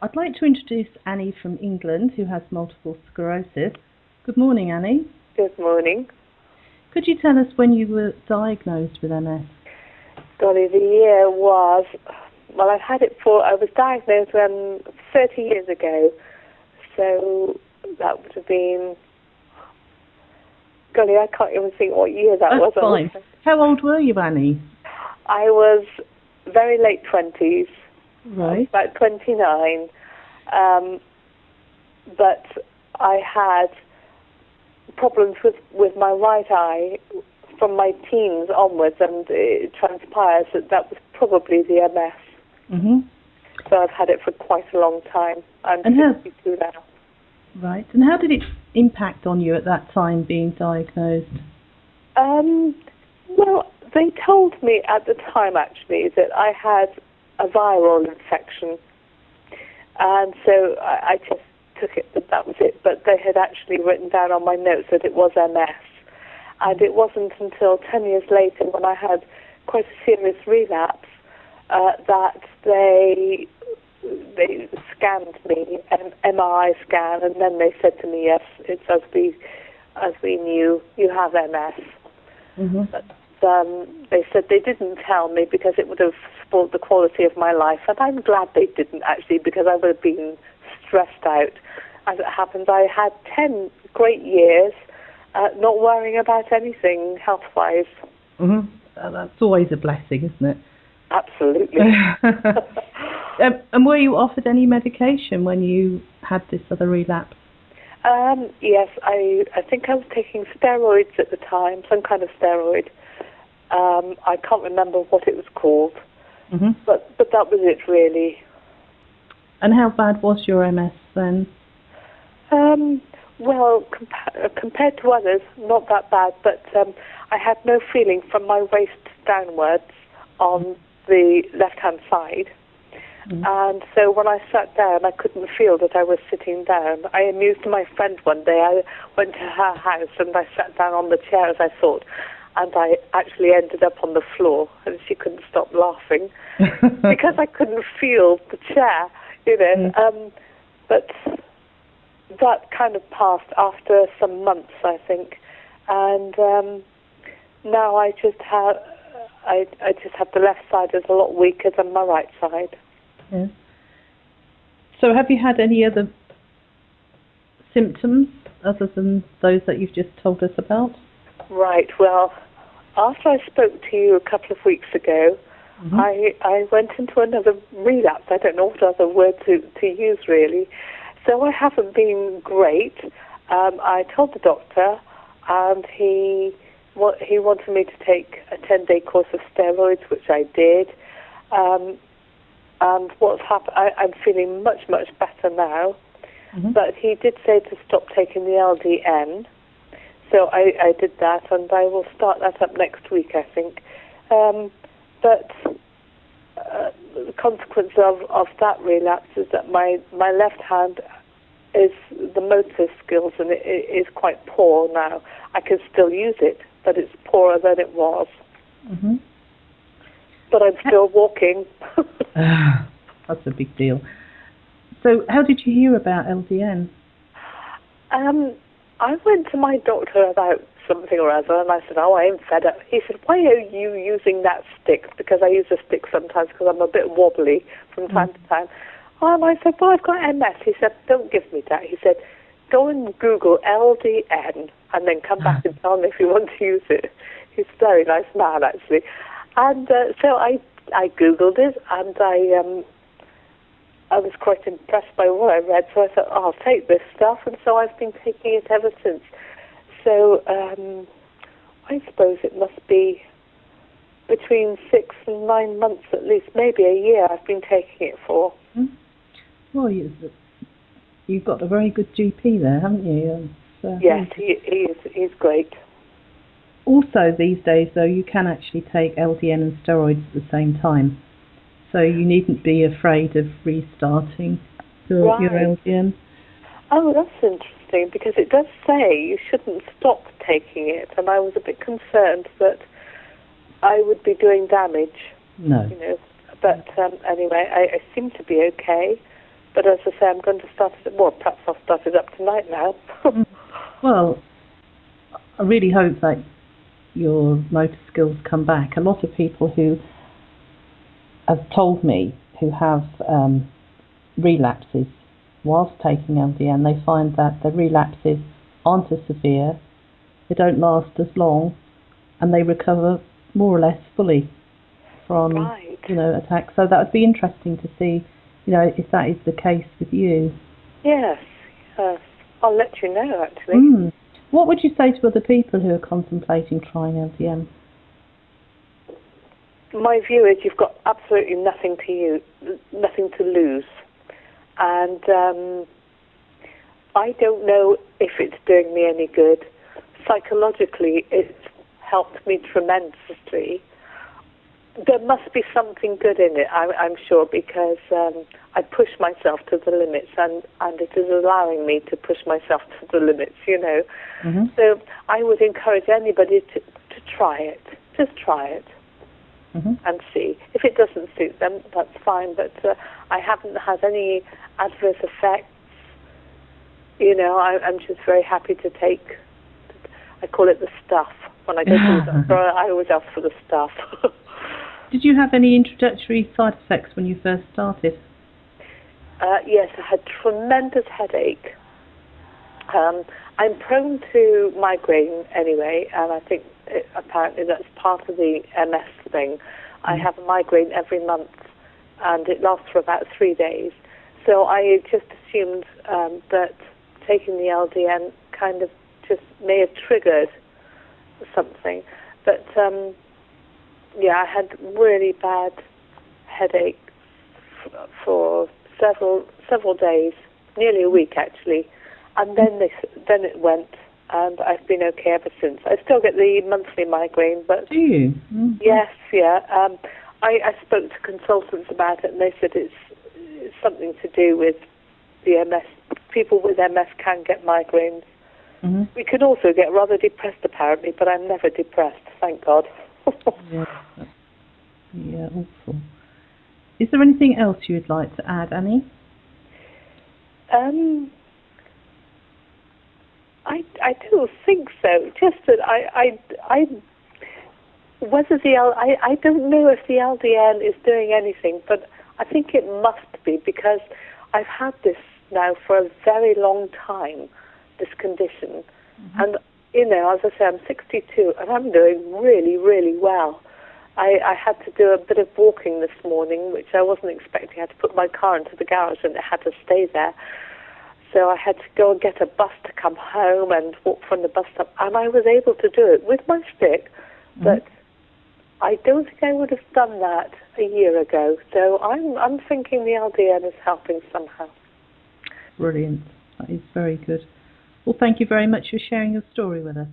I'd like to introduce Annie from England, who has multiple sclerosis. Good morning, Annie. Good morning. Could you tell us when you were diagnosed with MS? Golly, the year was, well, I was diagnosed 30 years ago, so that would have been, golly, I can't even think what year that was. That's fine. How old were you, Annie? I was very late 20s, Right. about 29, but I had problems with my right eye from my teens onwards, and it transpires that was probably the MS. Mm-hmm. So I've had it for quite a long time. I'm 52 now. Right. And how did it impact on you at that time, being diagnosed? Well, they told me at the time, actually, that I had a viral infection. And so I just took it that was it. But they had actually written down on my notes that it was MS. And it wasn't until 10 years later, when I had quite a serious relapse, that they scanned me, an MRI scan, and then they said to me, yes, it's as we knew, you have MS. Mm-hmm. But they said they didn't tell me because it would have spoiled the quality of my life, and I'm glad they didn't, actually, because I would have been stressed out. As it happens, I had 10 great years not worrying about anything health-wise. Mm-hmm. That's always a blessing, isn't it? Absolutely. And were you offered any medication when you had this other relapse? Yes, I think I was taking steroids at the time, some kind of steroid. I can't remember what it was called, mm-hmm. but that was it, really. And how bad was your MS then? Well, compared to others, not that bad, but I had no feeling from my waist downwards on the left-hand side. Mm. And so when I sat down, I couldn't feel that I was sitting down. I amused my friend one day. I went to her house and I sat down on the chair, as I thought, and I actually ended up on the floor, and she couldn't stop laughing because I couldn't feel the chair, you know. Mm. But that kind of passed after some months, I think, and now I just have the left side is a lot weaker than my right side. Yeah. So have you had any other symptoms other than those that you've just told us about? Right. Well, after I spoke to you a couple of weeks ago, mm-hmm. I went into another relapse. I don't know what other word to use, really. So I haven't been great. I told the doctor, and he wanted me to take a 10-day course of steroids, which I did. And what's happened, I'm feeling much, much better now. Mm-hmm. But he did say to stop taking the LDN. So I did that, and I will start that up next week, I think. But the consequence of that relapse is that my left hand is the motor skills, and it is quite poor now. I can still use it, but it's poorer than it was. Mm-hmm. But I'm still walking. That's a big deal. So how did you hear about LDN? I went to my doctor about something or other, and I said, I am fed up. He said, why are you using that stick? Because I use a stick sometimes because I'm a bit wobbly from time to time. And I said, well, I've got MS. He said, don't give me that. He said, go and Google LDN and then come back and tell me if you want to use it. He's a very nice man, actually. And so I Googled it, and I was quite impressed by what I read, so I thought, I'll take this stuff, and so I've been taking it ever since. So I suppose it must be between 6 and 9 months at least, maybe a year I've been taking it for. Well, you've got a very good GP there, haven't you? Yes, he's great. Also, these days, though, you can actually take LDN and steroids at the same time. So you needn't be afraid of restarting your LDN. Oh, that's interesting, because it does say you shouldn't stop taking it, and I was a bit concerned that I would be doing damage. No. You know, but anyway, I seem to be okay. But as I say, I'm going to start it, well, perhaps I'll start it up tonight now. Well, I really hope that your motor skills come back. A lot of people who have told me who have relapses whilst taking LDN, they find that the relapses aren't as severe, they don't last as long, and they recover more or less fully from attacks. So that would be interesting to see, if that is the case with you. Yes. I'll let you know, actually. What would you say to other people who are contemplating trying LDN? My view is you've got absolutely nothing to lose. And I don't know if it's doing me any good. Psychologically, it's helped me tremendously. There must be something good in it, I'm sure, because I push myself to the limits, and it is allowing me to push myself to the limits, Mm-hmm. So I would encourage anybody to try it. Just try it. Mm-hmm. And see. If it doesn't suit them, that's fine, but I haven't had any adverse effects. I'm just very happy to take, I call it the stuff. When I go to the doctor, I always ask for the stuff. Did you have any introductory side effects when you first started? Yes, I had tremendous headache. I'm prone to migraine anyway, and I think apparently that's part of the MS thing. I have a migraine every month, and it lasts for about 3 days. So I just assumed that taking the LDN kind of just may have triggered something. But I had really bad headache for several days, nearly a week actually, and then it went, and I've been okay ever since. I still get the monthly migraine, but do you? Mm-hmm. Yes, yeah. I spoke to consultants about it, and they said it's something to do with the MS. People with MS can get migraines. Mm-hmm. We can also get rather depressed, apparently, but I'm never depressed, thank God. Yeah, awful. Is there anything else you would like to add, Annie? I don't think so. Just that I don't know if the LDN is doing anything, but I think it must be, because I've had this now for a very long time, this condition. Mm-hmm. And, as I say, I'm 62 and I'm doing really, really well. I had to do a bit of walking this morning, which I wasn't expecting. I had to put my car into the garage and it had to stay there. So I had to go and get a bus to come home and walk from the bus stop. And I was able to do it with my stick, but I don't think I would have done that a year ago. So I'm thinking the LDN is helping somehow. Brilliant. That is very good. Well, thank you very much for sharing your story with us.